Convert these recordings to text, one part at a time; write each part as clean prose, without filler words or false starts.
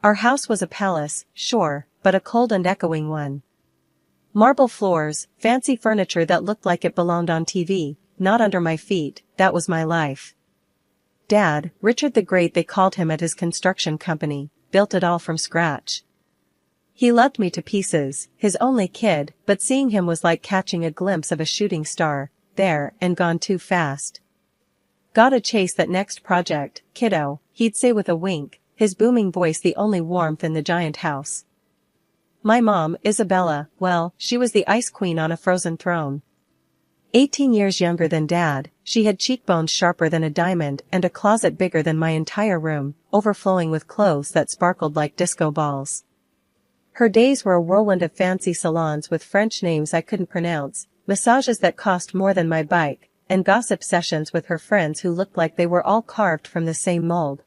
Our house was a palace, sure, but a cold and echoing one. Marble floors, fancy furniture that looked like it belonged on TV, not under my feet, that was my life. Dad, Richard the Great they called him at his construction company, built it all from scratch. He loved me to pieces, his only kid, but seeing him was like catching a glimpse of a shooting star, there and gone too fast. Gotta chase that next project, kiddo, he'd say with a wink, his booming voice the only warmth in the giant house. My mom, Isabella, well, she was the ice queen on a frozen throne. 18 years younger than Dad, she had cheekbones sharper than a diamond and a closet bigger than my entire room, overflowing with clothes that sparkled like disco balls. Her days were a whirlwind of fancy salons with French names I couldn't pronounce, massages that cost more than my bike, and gossip sessions with her friends who looked like they were all carved from the same mold.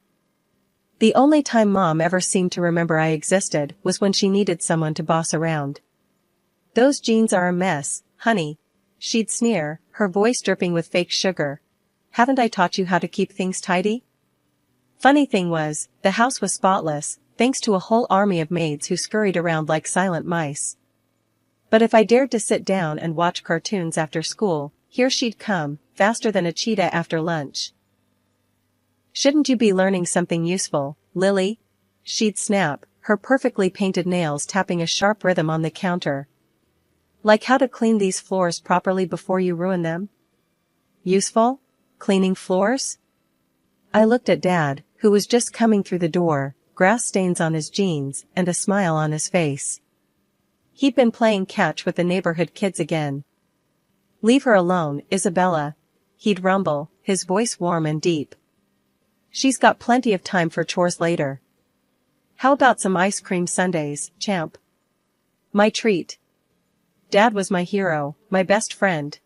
The only time Mom ever seemed to remember I existed was when she needed someone to boss around. "Those jeans are a mess, honey," she'd sneer, her voice dripping with fake sugar. "Haven't I taught you how to keep things tidy?" Funny thing was, the house was spotless, thanks to a whole army of maids who scurried around like silent mice. But if I dared to sit down and watch cartoons after school, here she'd come, faster than a cheetah after lunch. "Shouldn't you be learning something useful, Lily?" she'd snap, her perfectly painted nails tapping a sharp rhythm on the counter. "Like how to clean these floors properly before you ruin them?" Useful? Cleaning floors? I looked at Dad, who was just coming through the door, grass stains on his jeans and a smile on his face. He'd been playing catch with the neighborhood kids again. "Leave her alone, Isabella," he'd rumble, his voice warm and deep. "She's got plenty of time for chores later. How about some ice cream sundaes, champ?" My treat. Dad was my hero, my best friend.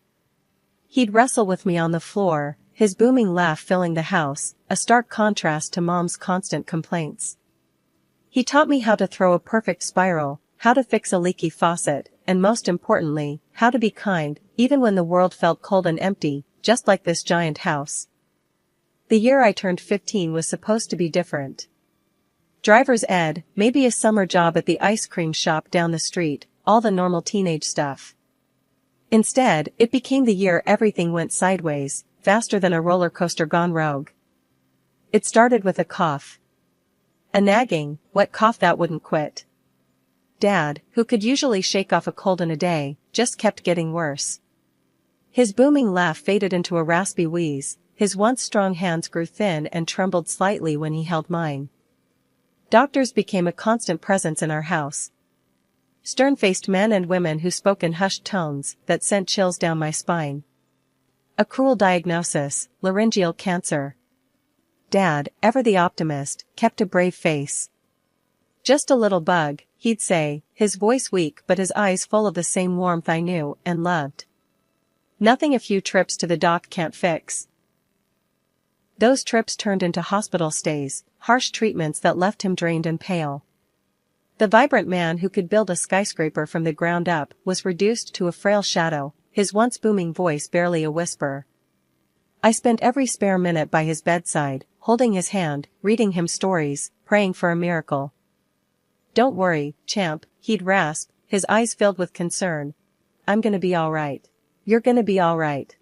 He'd wrestle with me on the floor, his booming laugh filling the house, a stark contrast to Mom's constant complaints. He taught me how to throw a perfect spiral, how to fix a leaky faucet, and most importantly, how to be kind, even when the world felt cold and empty, just like this giant house. The year I turned 15 was supposed to be different. Driver's ed, maybe a summer job at the ice cream shop down the street, all the normal teenage stuff. Instead, it became the year everything went sideways, faster than a roller coaster gone rogue. It started with a cough. A nagging, wet cough that wouldn't quit. Dad, who could usually shake off a cold in a day, just kept getting worse. His booming laugh faded into a raspy wheeze, his once strong hands grew thin and trembled slightly when he held mine. Doctors became a constant presence in our house. Stern-faced men and women who spoke in hushed tones that sent chills down my spine. A cruel diagnosis, laryngeal cancer. Dad, ever the optimist, kept a brave face. "Just a little bug," he'd say, his voice weak but his eyes full of the same warmth I knew and loved. "Nothing a few trips to the doc can't fix." Those trips turned into hospital stays, harsh treatments that left him drained and pale. The vibrant man who could build a skyscraper from the ground up was reduced to a frail shadow, his once booming voice barely a whisper. I spent every spare minute by his bedside, holding his hand, reading him stories, praying for a miracle. "Don't worry, champ," he'd rasp, his eyes filled with concern. "I'm gonna be all right. You're gonna be all right."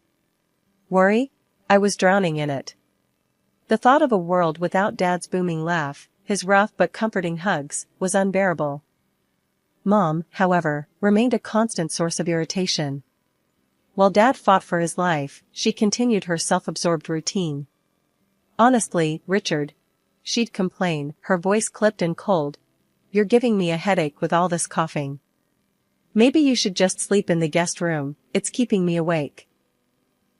Worry? I was drowning in it. The thought of a world without Dad's booming laugh, his rough but comforting hugs, was unbearable. Mom, however, remained a constant source of irritation. While Dad fought for his life, she continued her self-absorbed routine. "Honestly, Richard," she'd complain, her voice clipped and cold, "you're giving me a headache with all this coughing. Maybe you should just sleep in the guest room, it's keeping me awake."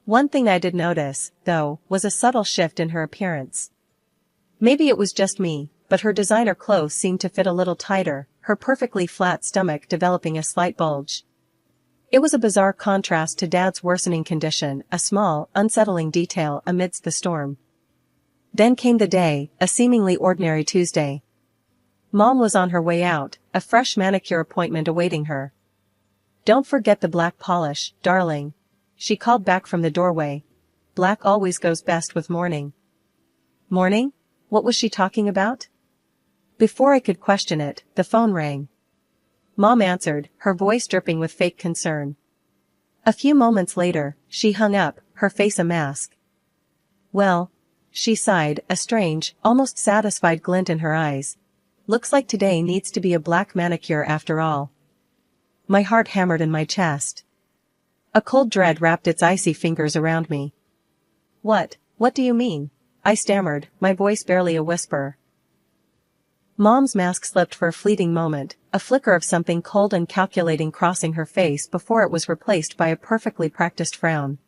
One thing I did notice, though, was a subtle shift in her appearance. Maybe it was just me, but her designer clothes seemed to fit a little tighter, her perfectly flat stomach developing a slight bulge. It was a bizarre contrast to Dad's worsening condition, a small, unsettling detail amidst the storm. Then came the day, a seemingly ordinary Tuesday. Mom was on her way out, a fresh manicure appointment awaiting her. "Don't forget the black polish, darling," she called back from the doorway. "Black always goes best with mourning." Mourning? What was she talking about? Before I could question it, the phone rang. Mom answered, her voice dripping with fake concern. A few moments later, she hung up, her face a mask. Well, she sighed, a strange, almost satisfied glint in her eyes. Looks like today needs to be a black manicure after all. My heart hammered in my chest. A cold dread wrapped its icy fingers around me. What do you mean? I stammered, my voice barely a whisper. Mom's mask slipped for a fleeting moment, a flicker of something cold and calculating crossing her face before it was replaced by a perfectly practiced frown.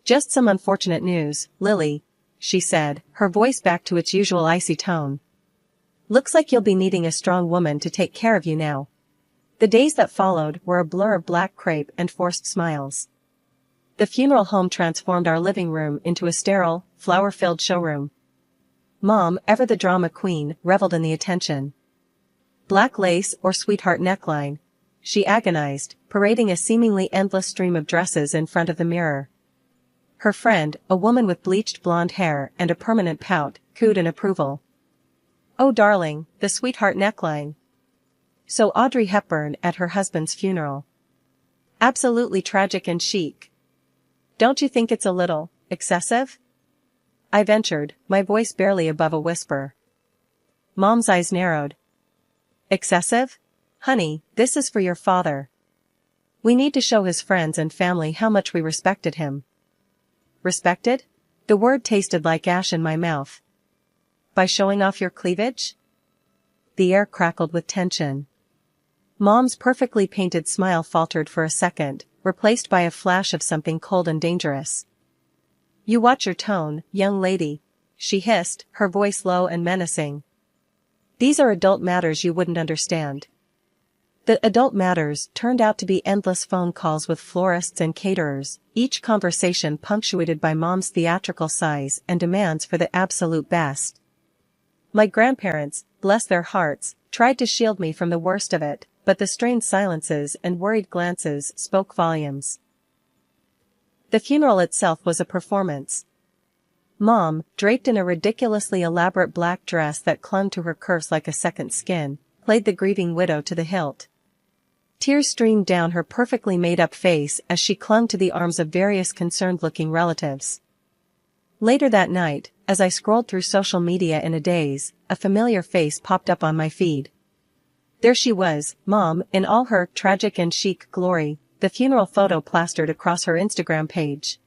Just some unfortunate news, Lily, she said, her voice back to its usual icy tone. Looks like you'll be needing a strong woman to take care of you now. The days that followed were a blur of black crepe and forced smiles. The funeral home transformed our living room into a sterile, flower-filled showroom. Mom, ever the drama queen, reveled in the attention. Black lace or sweetheart neckline? She agonized, parading a seemingly endless stream of dresses in front of the mirror. Her friend, a woman with bleached blonde hair and a permanent pout, cooed in approval. Oh darling, the sweetheart neckline. So Audrey Hepburn at her husband's funeral. Absolutely tragic and chic. Don't you think it's a little excessive? I ventured, my voice barely above a whisper. Mom's eyes narrowed. Excessive? Honey, this is for your father. We need to show his friends and family how much we respected him. Respected? The word tasted like ash in my mouth. By showing off your cleavage? The air crackled with tension. Mom's perfectly painted smile faltered for a second, replaced by a flash of something cold and dangerous. You watch your tone, young lady, she hissed, her voice low and menacing. These are adult matters you wouldn't understand. The adult matters turned out to be endless phone calls with florists and caterers, each conversation punctuated by Mom's theatrical sighs and demands for the absolute best. My grandparents, bless their hearts, tried to shield me from the worst of it, but the strained silences and worried glances spoke volumes. The funeral itself was a performance. Mom, draped in a ridiculously elaborate black dress that clung to her curves like a second skin, played the grieving widow to the hilt. Tears streamed down her perfectly made-up face as she clung to the arms of various concerned-looking relatives. Later that night, as I scrolled through social media in a daze, a familiar face popped up on my feed. There she was, Mom, in all her tragic and chic glory, the funeral photo plastered across her Instagram page.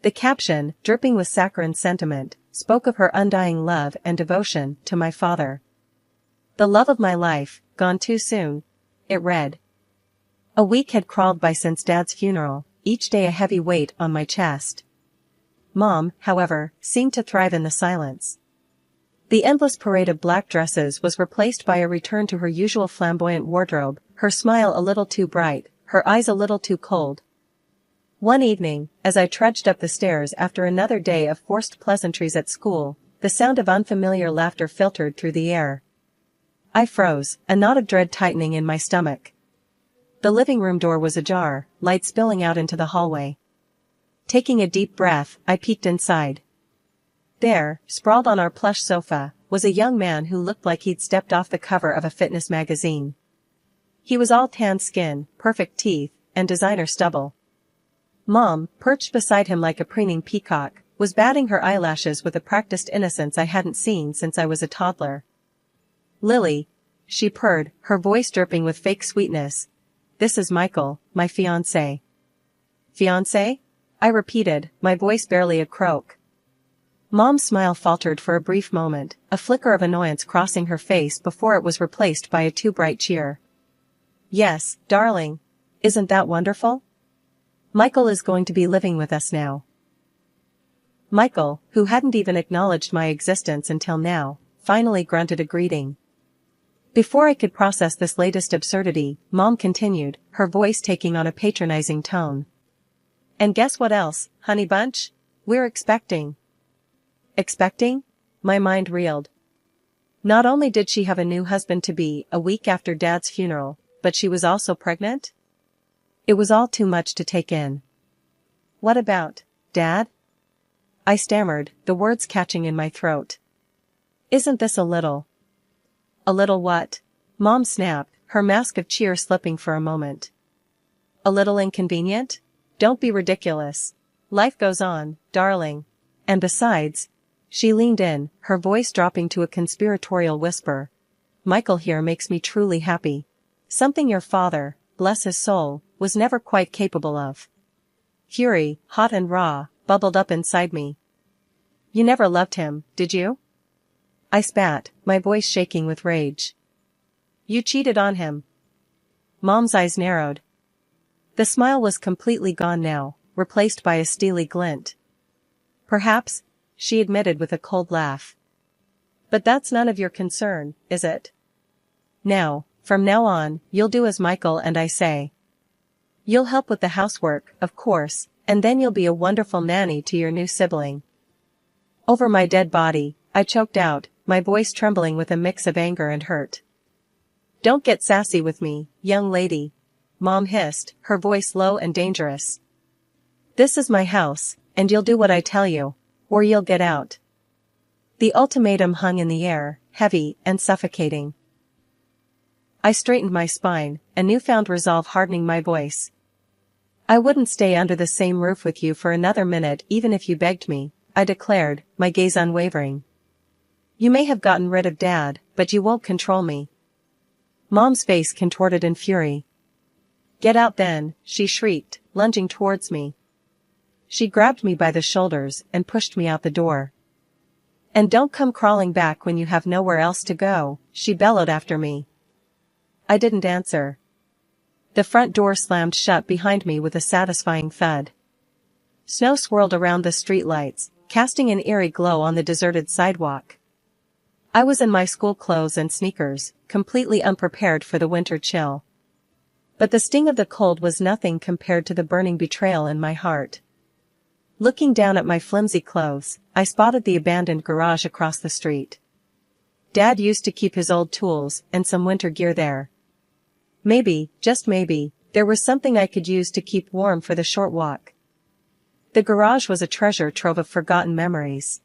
The caption, dripping with saccharine sentiment, spoke of her undying love and devotion to my father. The love of my life, gone too soon, it read. A week had crawled by since Dad's funeral, each day a heavy weight on my chest. Mom, however, seemed to thrive in the silence. The endless parade of black dresses was replaced by a return to her usual flamboyant wardrobe, her smile a little too bright, her eyes a little too cold. One evening, as I trudged up the stairs after another day of forced pleasantries at school, the sound of unfamiliar laughter filtered through the air. I froze, a knot of dread tightening in my stomach. The living room door was ajar, light spilling out into the hallway. Taking a deep breath, I peeked inside. There, sprawled on our plush sofa, was a young man who looked like he'd stepped off the cover of a fitness magazine. He was all tan skin, perfect teeth, and designer stubble. Mom, perched beside him like a preening peacock, was batting her eyelashes with a practiced innocence I hadn't seen since I was a toddler. Lily, she purred, her voice dripping with fake sweetness. This is Michael, my fiancé. Fiancé? I repeated, my voice barely a croak. Mom's smile faltered for a brief moment, a flicker of annoyance crossing her face before it was replaced by a too bright cheer. Yes, darling. Isn't that wonderful? Michael is going to be living with us now. Michael, who hadn't even acknowledged my existence until now, finally grunted a greeting. Before I could process this latest absurdity, Mom continued, her voice taking on a patronizing tone. And guess what else, honey bunch? We're expecting. Expecting? My mind reeled. Not only did she have a new husband-to-be a week after Dad's funeral, but she was also pregnant? It was all too much to take in. What about, Dad? I stammered, the words catching in my throat. Isn't this a little A little what? Mom snapped, her mask of cheer slipping for a moment. A little inconvenient? Don't be ridiculous. Life goes on, darling. And besides, she leaned in, her voice dropping to a conspiratorial whisper. Michael here makes me truly happy. Something your father, bless his soul, was never quite capable of. Fury, hot and raw, bubbled up inside me. You never loved him, did you? I spat, my voice shaking with rage. You cheated on him. Mom's eyes narrowed. The smile was completely gone now, replaced by a steely glint. Perhaps, she admitted with a cold laugh. But that's none of your concern, is it? Now, from now on, you'll do as Michael and I say. You'll help with the housework, of course, and then you'll be a wonderful nanny to your new sibling. Over my dead body, I choked out, my voice trembling with a mix of anger and hurt. Don't get sassy with me, young lady. Mom hissed, her voice low and dangerous. This is my house, and you'll do what I tell you, or you'll get out. The ultimatum hung in the air, heavy and suffocating. I straightened my spine, a newfound resolve hardening my voice. I wouldn't stay under the same roof with you for another minute even if you begged me, I declared, my gaze unwavering. You may have gotten rid of Dad, but you won't control me. Mom's face contorted in fury. Get out then, she shrieked, lunging towards me. She grabbed me by the shoulders and pushed me out the door. And don't come crawling back when you have nowhere else to go, she bellowed after me. I didn't answer. The front door slammed shut behind me with a satisfying thud. Snow swirled around the streetlights, casting an eerie glow on the deserted sidewalk. I was in my school clothes and sneakers, completely unprepared for the winter chill. But the sting of the cold was nothing compared to the burning betrayal in my heart. Looking down at my flimsy clothes, I spotted the abandoned garage across the street. Dad used to keep his old tools and some winter gear there. Maybe, just maybe, there was something I could use to keep warm for the short walk. The garage was a treasure trove of forgotten memories.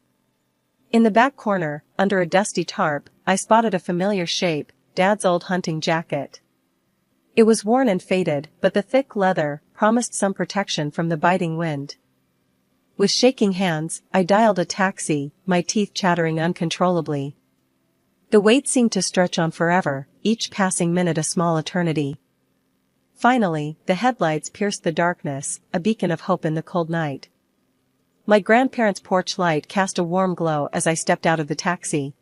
In the back corner, under a dusty tarp, I spotted a familiar shape, Dad's old hunting jacket. It was worn and faded, but the thick leather promised some protection from the biting wind. With shaking hands, I dialed a taxi, my teeth chattering uncontrollably. The wait seemed to stretch on forever, each passing minute a small eternity. Finally, the headlights pierced the darkness, a beacon of hope in the cold night. My grandparents' porch light cast a warm glow as I stepped out of the taxi.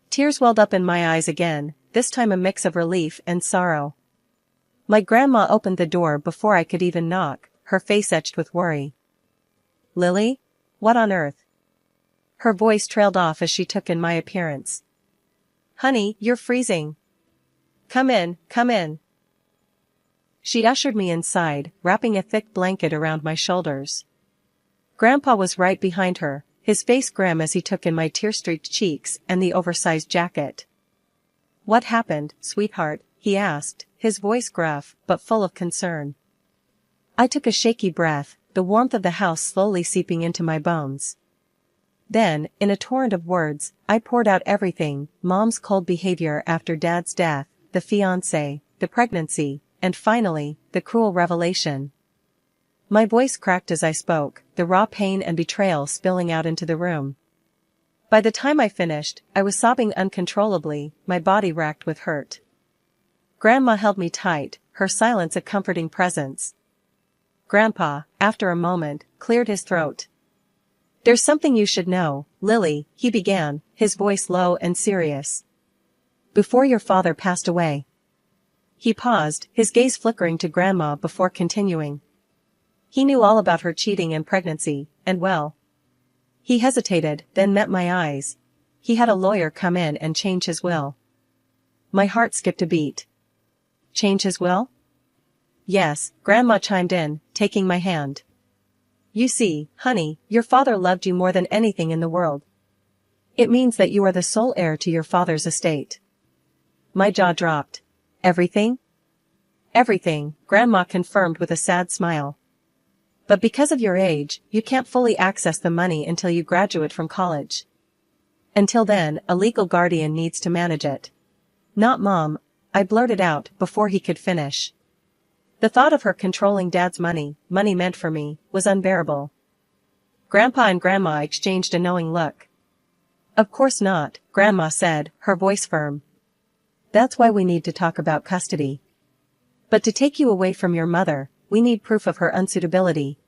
Tears welled up in my eyes again, this time a mix of relief and sorrow. My grandma opened the door before I could even knock, her face etched with worry. Lily? What on earth? Her voice trailed off as she took in my appearance. Honey, you're freezing. Come in, come in. She ushered me inside, wrapping a thick blanket around my shoulders. Grandpa was right behind her, his face grim as he took in my tear-streaked cheeks and the oversized jacket. What happened, sweetheart? He asked, his voice gruff, but full of concern. I took a shaky breath, the warmth of the house slowly seeping into my bones. Then, in a torrent of words, I poured out everything, Mom's cold behavior after Dad's death, the fiancé, the pregnancy, and finally, the cruel revelation. My voice cracked as I spoke, the raw pain and betrayal spilling out into the room. By the time I finished, I was sobbing uncontrollably, my body racked with hurt. Grandma held me tight, her silence a comforting presence. Grandpa, after a moment, cleared his throat. There's something you should know, Lily, he began, his voice low and serious. Before your father passed away. He paused, his gaze flickering to Grandma before continuing. He knew all about her cheating and pregnancy, and well. He hesitated, then met my eyes. He had a lawyer come in and change his will. My heart skipped a beat. Change his will? Yes, Grandma chimed in, taking my hand. You see, honey, your father loved you more than anything in the world. It means that you are the sole heir to your father's estate. My jaw dropped. Everything? Everything, Grandma confirmed with a sad smile. But because of your age, you can't fully access the money until you graduate from college. Until then, a legal guardian needs to manage it. Not Mom, I blurted out before he could finish. The thought of her controlling Dad's money meant for me, was unbearable. Grandpa and Grandma exchanged a knowing look. Of course not, Grandma said, her voice firm. That's why we need to talk about custody. But to take you away from your mother, we need proof of her unsuitability.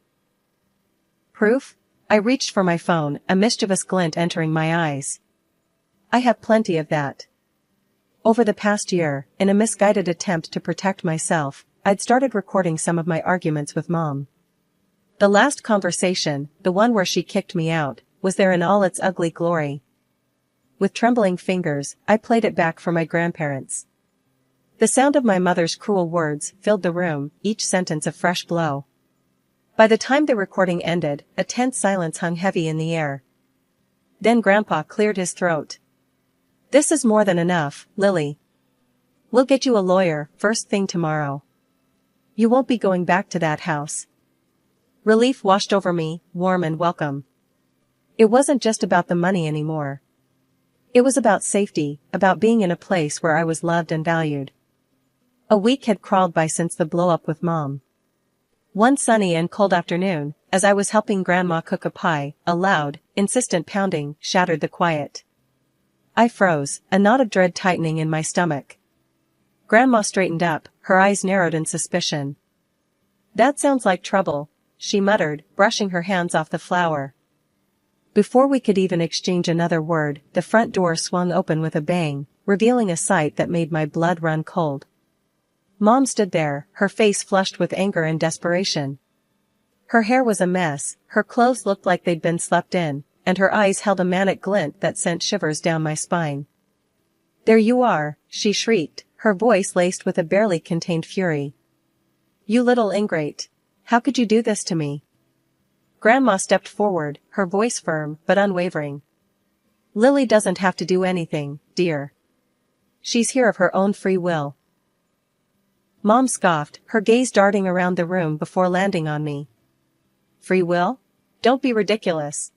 Proof? I reached for my phone, a mischievous glint entering my eyes. I have plenty of that. Over the past year, in a misguided attempt to protect myself, I'd started recording some of my arguments with Mom. The last conversation, the one where she kicked me out, was there in all its ugly glory. With trembling fingers, I played it back for my grandparents. The sound of my mother's cruel words filled the room, each sentence a fresh blow. By the time the recording ended, a tense silence hung heavy in the air. Then Grandpa cleared his throat. This is more than enough, Lily. We'll get you a lawyer, first thing tomorrow. You won't be going back to that house. Relief washed over me, warm and welcome. It wasn't just about the money anymore. It was about safety, about being in a place where I was loved and valued. A week had crawled by since the blow-up with Mom. One sunny and cold afternoon, as I was helping Grandma cook a pie, a loud, insistent pounding shattered the quiet. I froze, a knot of dread tightening in my stomach. Grandma straightened up, her eyes narrowed in suspicion. That sounds like trouble, she muttered, brushing her hands off the flour. Before we could even exchange another word, the front door swung open with a bang, revealing a sight that made my blood run cold. Mom stood there, her face flushed with anger and desperation. Her hair was a mess, her clothes looked like they'd been slept in, and her eyes held a manic glint that sent shivers down my spine. There you are, she shrieked, her voice laced with a barely contained fury. You little ingrate. How could you do this to me? Grandma stepped forward, her voice firm but unwavering. Lily doesn't have to do anything, dear. She's here of her own free will. Mom scoffed, her gaze darting around the room before landing on me. Free will? Don't be ridiculous.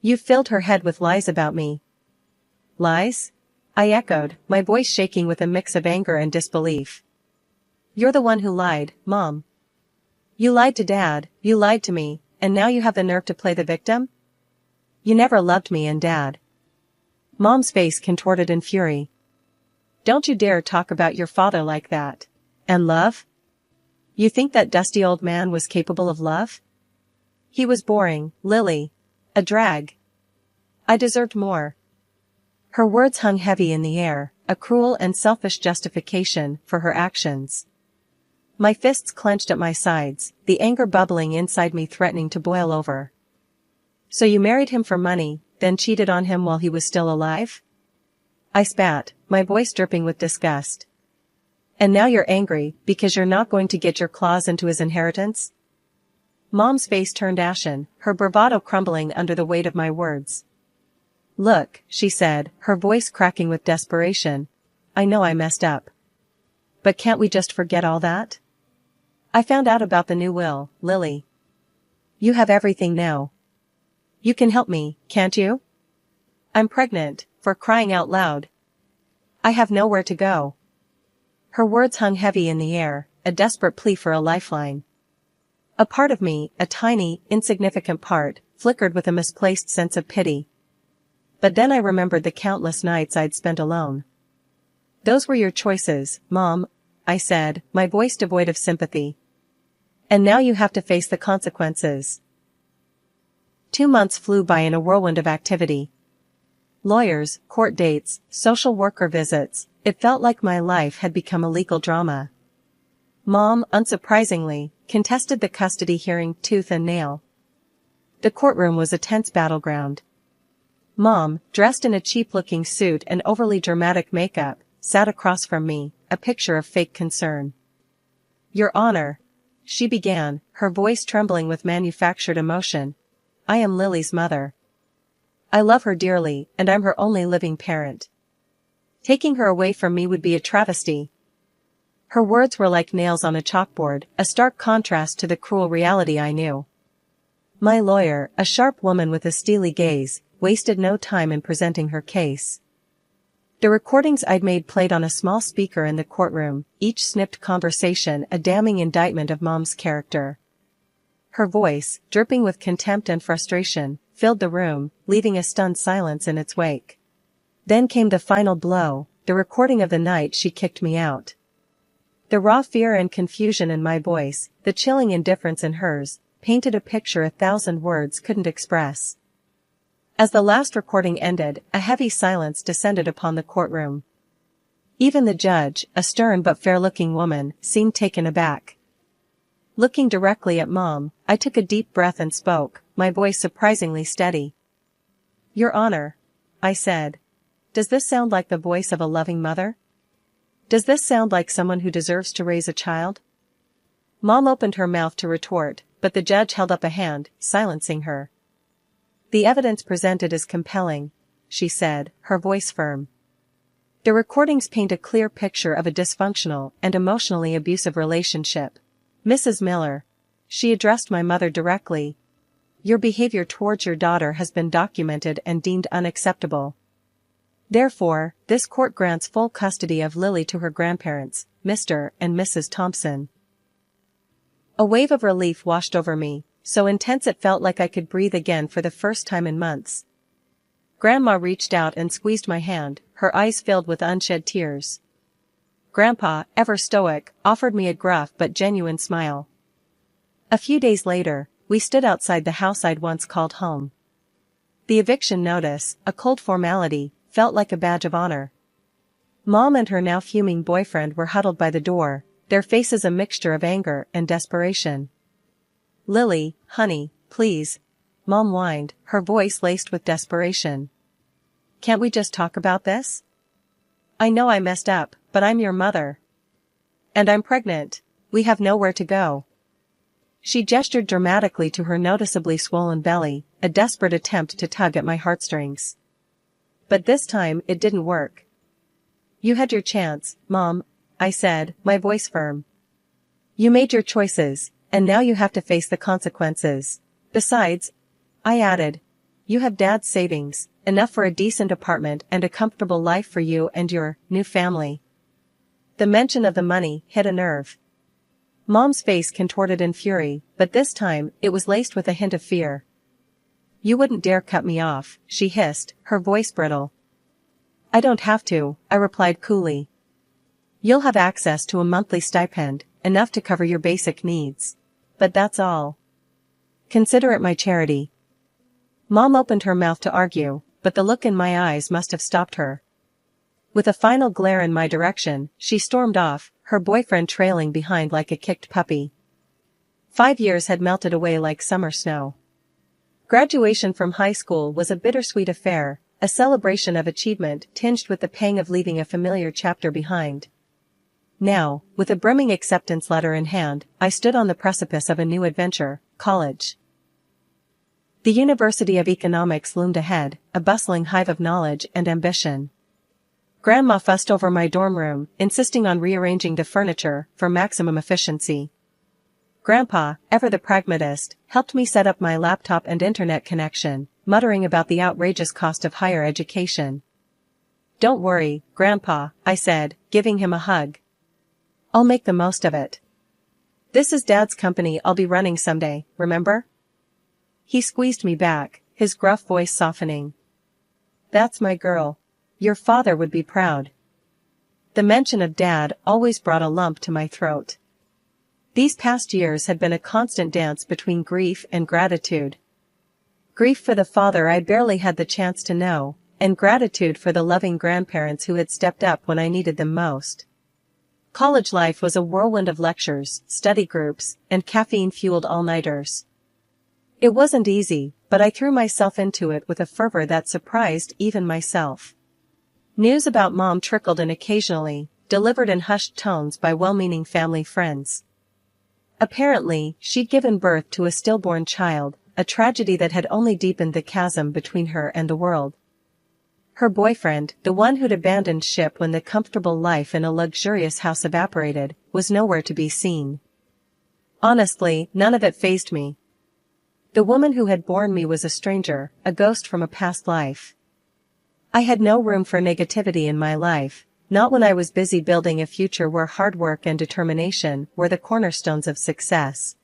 You've filled her head with lies about me. Lies? I echoed, my voice shaking with a mix of anger and disbelief. You're the one who lied, Mom. You lied to Dad, you lied to me, and now you have the nerve to play the victim? You never loved me and Dad. Mom's face contorted in fury. Don't you dare talk about your father like that. And love? You think that dusty old man was capable of love? He was boring, Lily. A drag. I deserved more. Her words hung heavy in the air, a cruel and selfish justification for her actions. My fists clenched at my sides, the anger bubbling inside me threatening to boil over. So you married him for money, then cheated on him while he was still alive? I spat, my voice dripping with disgust. And now you're angry because you're not going to get your claws into his inheritance? Mom's face turned ashen, her bravado crumbling under the weight of my words. Look, she said, her voice cracking with desperation. I know I messed up. But can't we just forget all that? I found out about the new will, Lily. You have everything now. You can help me, can't you? I'm pregnant, for crying out loud. I have nowhere to go. Her words hung heavy in the air, a desperate plea for a lifeline. A part of me, a tiny, insignificant part, flickered with a misplaced sense of pity. But then I remembered the countless nights I'd spent alone. Those were your choices, Mom, I said, my voice devoid of sympathy. And now you have to face the consequences. 2 months flew by in a whirlwind of activity. Lawyers, court dates, social worker visits, it felt like my life had become a legal drama. Mom, unsurprisingly, contested the custody hearing tooth and nail. The courtroom was a tense battleground. Mom, dressed in a cheap-looking suit and overly dramatic makeup, sat across from me, a picture of fake concern. Your Honor, she began, her voice trembling with manufactured emotion. I am Lily's mother. I love her dearly, and I'm her only living parent. Taking her away from me would be a travesty. Her words were like nails on a chalkboard, a stark contrast to the cruel reality I knew. My lawyer, a sharp woman with a steely gaze, wasted no time in presenting her case. The recordings I'd made played on a small speaker in the courtroom, each snipped conversation a damning indictment of Mom's character. Her voice, dripping with contempt and frustration, filled the room, leaving a stunned silence in its wake. Then came the final blow, the recording of the night she kicked me out. The raw fear and confusion in my voice, the chilling indifference in hers, painted a picture 1,000 words couldn't express. As the last recording ended, a heavy silence descended upon the courtroom. Even the judge, a stern but fair-looking woman, seemed taken aback. Looking directly at Mom, I took a deep breath and spoke, my voice surprisingly steady. "Your Honor," I said. "Does this sound like the voice of a loving mother? Does this sound like someone who deserves to raise a child?" Mom opened her mouth to retort, but the judge held up a hand, silencing her. "The evidence presented is compelling," she said, her voice firm. "The recordings paint a clear picture of a dysfunctional and emotionally abusive relationship. Mrs. Miller," she addressed my mother directly, "your behavior towards your daughter has been documented and deemed unacceptable. Therefore, this court grants full custody of Lily to her grandparents, Mr. and Mrs. Thompson." A wave of relief washed over me, so intense it felt like I could breathe again for the first time in months. Grandma reached out and squeezed my hand, her eyes filled with unshed tears. Grandpa, ever stoic, offered me a gruff but genuine smile. A few days later, we stood outside the house I'd once called home. The eviction notice, a cold formality, felt like a badge of honor. Mom and her now fuming boyfriend were huddled by the door, their faces a mixture of anger and desperation. "Lily, honey, please," Mom whined, her voice laced with desperation. "Can't we just talk about this? I know I messed up, but I'm your mother. And I'm pregnant. We have nowhere to go." She gestured dramatically to her noticeably swollen belly, a desperate attempt to tug at my heartstrings. But this time it didn't work. "You had your chance, Mom," I said, my voice firm. "You made your choices, and now you have to face the consequences. Besides," I added, "you have Dad's savings, enough for a decent apartment and a comfortable life for you and your new family." The mention of the money hit a nerve. Mom's face contorted in fury, but this time it was laced with a hint of fear. "You wouldn't dare cut me off," she hissed, her voice brittle. "I don't have to," I replied coolly. "You'll have access to a monthly stipend, enough to cover your basic needs. But that's all. Consider it my charity." Mom opened her mouth to argue, but the look in my eyes must have stopped her. With a final glare in my direction, she stormed off, her boyfriend trailing behind like a kicked puppy. 5 years had melted away like summer snow. Graduation from high school was a bittersweet affair, a celebration of achievement tinged with the pang of leaving a familiar chapter behind. Now, with a brimming acceptance letter in hand, I stood on the precipice of a new adventure, college. The University of Economics loomed ahead, a bustling hive of knowledge and ambition. Grandma fussed over my dorm room, insisting on rearranging the furniture for maximum efficiency. Grandpa, ever the pragmatist, helped me set up my laptop and internet connection, muttering about the outrageous cost of higher education. "Don't worry, Grandpa," I said, giving him a hug. "I'll make the most of it. This is Dad's company I'll be running someday, remember?" He squeezed me back, his gruff voice softening. "That's my girl. Your father would be proud." The mention of Dad always brought a lump to my throat. These past years had been a constant dance between grief and gratitude. Grief for the father I barely had the chance to know, and gratitude for the loving grandparents who had stepped up when I needed them most. College life was a whirlwind of lectures, study groups, and caffeine-fueled all-nighters. It wasn't easy, but I threw myself into it with a fervor that surprised even myself. News about Mom trickled in occasionally, delivered in hushed tones by well-meaning family friends. Apparently, she'd given birth to a stillborn child, a tragedy that had only deepened the chasm between her and the world. Her boyfriend, the one who'd abandoned ship when the comfortable life in a luxurious house evaporated, was nowhere to be seen. Honestly, none of it fazed me. The woman who had borne me was a stranger, a ghost from a past life. I had no room for negativity in my life, not when I was busy building a future where hard work and determination were the cornerstones of success.